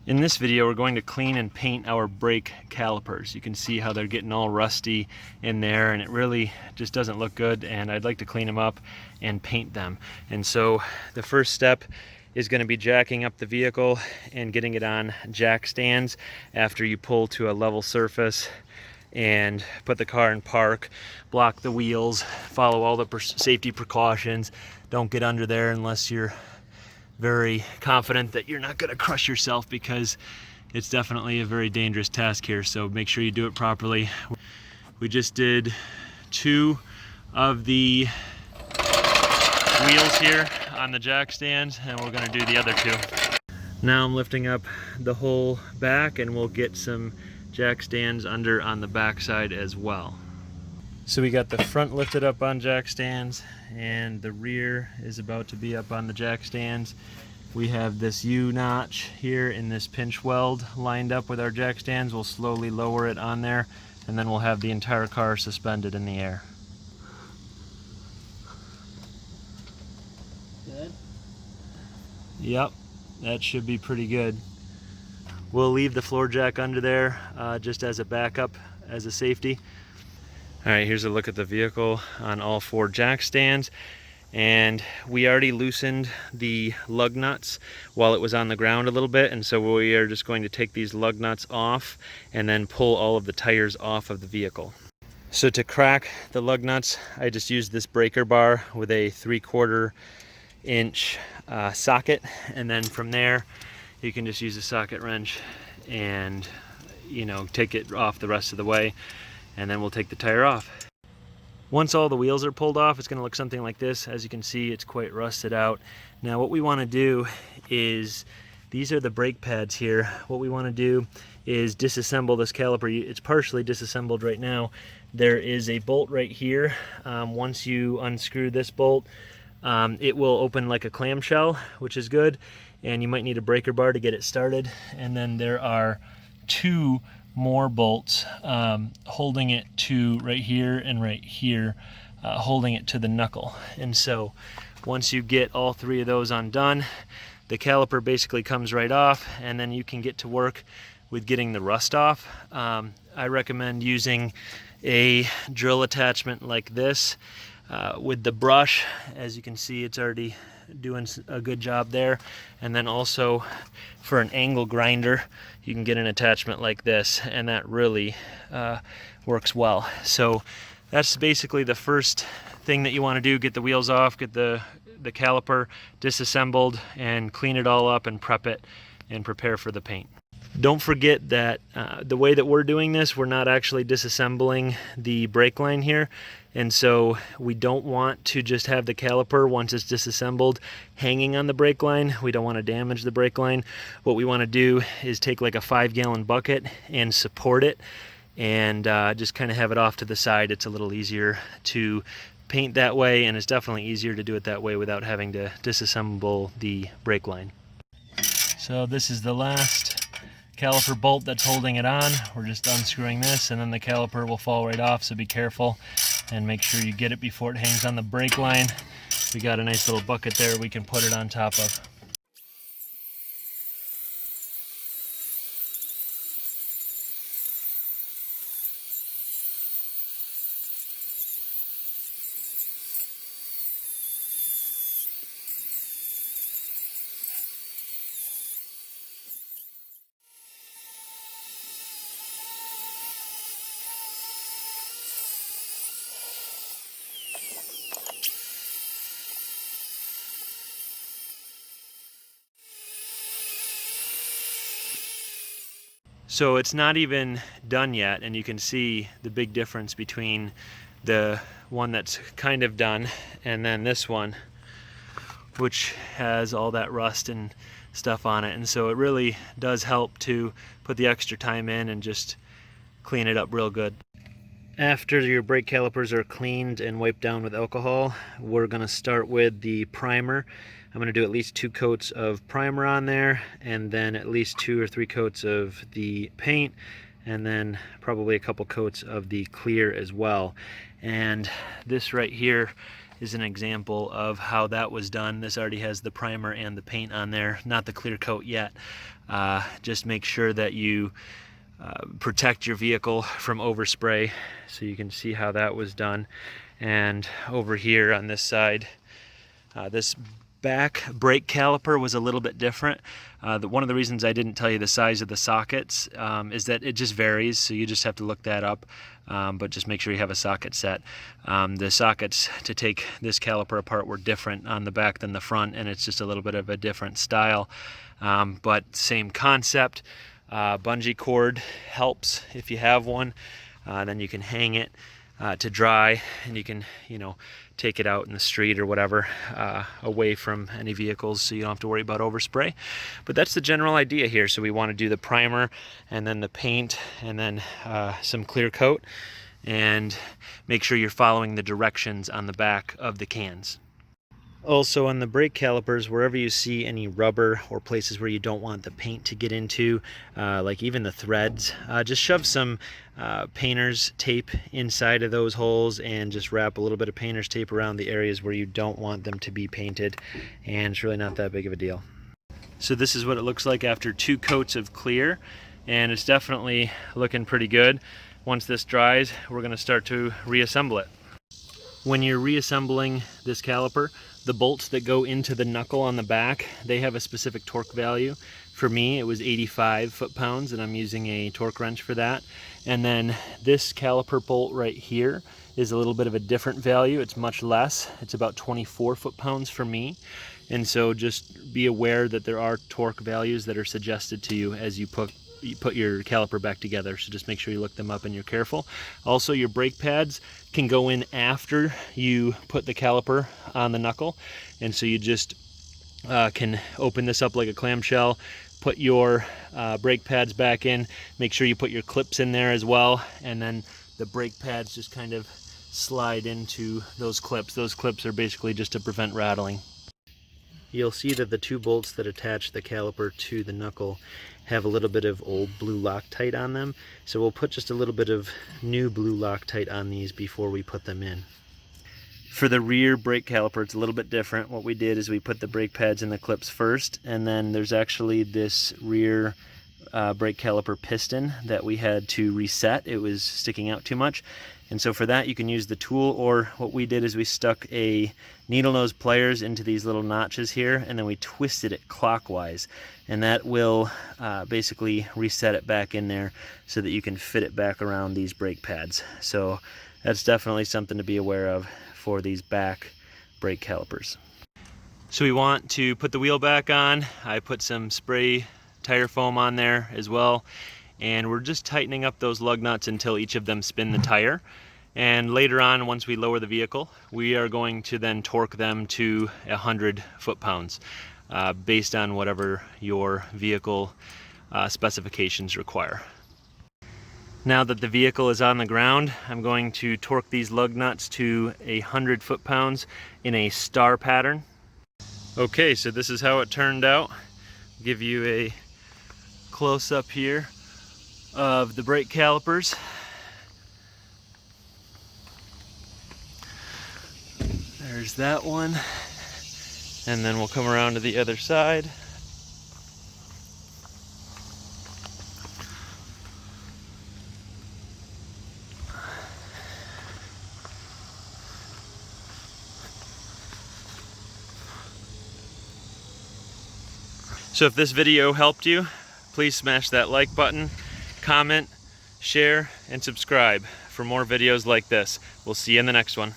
In this video, we're going to clean and paint our brake calipers. You can see how they're getting all rusty in there, and it really just doesn't look good, and I'd like to clean them up and paint them. And so the first step is going to be jacking up the vehicle and getting it on jack stands after you pull to a level surface and put the car in park, block the wheels, follow all the safety precautions. Don't get under there unless you're very confident that you're not going to crush yourself, because it's definitely a very dangerous task here, so make sure you do it properly. We just did 2 of the wheels here on the jack stands, and we're going to do the other 2. Now I'm lifting up the whole back, and we'll get some jack stands under on the back side as well. So we got the front lifted up on jack stands, and the rear is about to be up on the jack stands. We have this U-notch here in this pinch weld lined up with our jack stands. We'll slowly lower it on there, and then we'll have the entire car suspended in the air. Good? Yep, that should be pretty good. We'll leave the floor jack under there just as a backup, as a safety. All right, here's a look at the vehicle on all 4 jack stands. And we already loosened the lug nuts while it was on the ground a little bit, and so we are just going to take these lug nuts off and then pull all of the tires off of the vehicle. So to crack the lug nuts, I just used this breaker bar with a 3/4 inch socket, and then from there you can just use a socket wrench and take it off the rest of the way, and then we'll take the tire off. Once all the wheels are pulled off, it's going to look something like this. As you can see, it's quite rusted out. Now what we want to do is, these are the brake pads here. What we want to do is disassemble this caliper. It's partially disassembled right now. There is a bolt right here. Once you unscrew this bolt, it will open like a clamshell, which is good, and you might need a breaker bar to get it started. And then there are 2 more bolts holding it to right here and right here, holding it to the knuckle. And so once you get all 3 of those undone, the caliper basically comes right off, and then you can get to work with getting the rust off. I recommend using a drill attachment like this with the brush. As you can see, it's already doing a good job there. And then also for an angle grinder, you can get an attachment like this, and that really works well. So that's basically the first thing that you want to do: get the wheels off, get the caliper disassembled, and clean it all up and prep it and prepare for the paint. Don't forget that the way that we're doing this, we're not actually disassembling the brake line here, and so we don't want to just have the caliper, once it's disassembled, hanging on the brake line. We don't want to damage the brake line. What we want to do is take like a 5-gallon bucket and support it, and just kind of have it off to the side. It's a little easier to paint that way, and it's definitely easier to do it that way without having to disassemble the brake line. So this is the last caliper bolt that's holding it on. We're just unscrewing this, and then the caliper will fall right off, so be careful and make sure you get it before it hangs on the brake line. We got a nice little bucket there we can put it on top of. So it's not even done yet, and you can see the big difference between the one that's kind of done and then this one, which has all that rust and stuff on it. And so it really does help to put the extra time in and just clean it up real good. After your brake calipers are cleaned and wiped down with alcohol, we're going to start with the primer. I'm going to do at least 2 coats of primer on there, and then at least 2 or 3 coats of the paint, and then probably a couple coats of the clear as well. And this right here is an example of how that was done. This already has the primer and the paint on there, not the clear coat yet. Just make sure that you protect your vehicle from overspray. So you can see how that was done. And over here on this side, this back brake caliper was a little bit different. One of the reasons I didn't tell you the size of the sockets is that it just varies, so you just have to look that up, but just make sure you have a socket set. The sockets to take this caliper apart were different on the back than the front, and it's just a little bit of a different style, but same concept. Bungee cord helps if you have one. Then you can hang it to dry, and you can, take it out in the street or whatever, away from any vehicles, so you don't have to worry about overspray. But that's the general idea here. So we want to do the primer, and then the paint, and then some clear coat, and make sure you're following the directions on the back of the cans. Also, on the brake calipers, wherever you see any rubber or places where you don't want the paint to get into, like even the threads, just shove some painter's tape inside of those holes and just wrap a little bit of painter's tape around the areas where you don't want them to be painted, and it's really not that big of a deal. So this is what it looks like after 2 coats of clear, and it's definitely looking pretty good. Once this dries, we're going to start to reassemble it. When you're reassembling this caliper, the bolts that go into the knuckle on the back, they have a specific torque value. For me, it was 85 foot-pounds, and I'm using a torque wrench for that. And then this caliper bolt right here is a little bit of a different value. It's much less. It's about 24 foot-pounds for me. And so just be aware that there are torque values that are suggested to you as you put your caliper back together, so just make sure you look them up and you're careful. Also, your brake pads can go in after you put the caliper on the knuckle, and so you just can open this up like a clamshell, put your brake pads back in, make sure you put your clips in there as well, and then the brake pads just kind of slide into those clips. Those clips are basically just to prevent rattling. You'll see that the 2 bolts that attach the caliper to the knuckle have a little bit of old blue Loctite on them, so we'll put just a little bit of new blue Loctite on these before we put them in. For the rear brake caliper, it's a little bit different. What we did is we put the brake pads in the clips first, and then there's actually this rear brake caliper piston that we had to reset. It was sticking out too much, and so for that you can use the tool, or what we did is we stuck a needle nose pliers into these little notches here, and then we twisted it clockwise, and that will basically reset it back in there so that you can fit it back around these brake pads. So that's definitely something to be aware of for these back brake calipers. So we want to put the wheel back on. I put some spray tire foam on there as well, and we're just tightening up those lug nuts until each of them spin the tire. And later on, once we lower the vehicle, we are going to then torque them to 100 foot-pounds based on whatever your vehicle specifications require. Now that the vehicle is on the ground, I'm going to torque these lug nuts to 100 foot-pounds in a star pattern. Okay, so this is how it turned out. I'll give you a close-up here of the brake calipers. There's that one, and then we'll come around to the other side. So if this video helped you, please smash that like button, comment, share, and subscribe for more videos like this. We'll see you in the next one.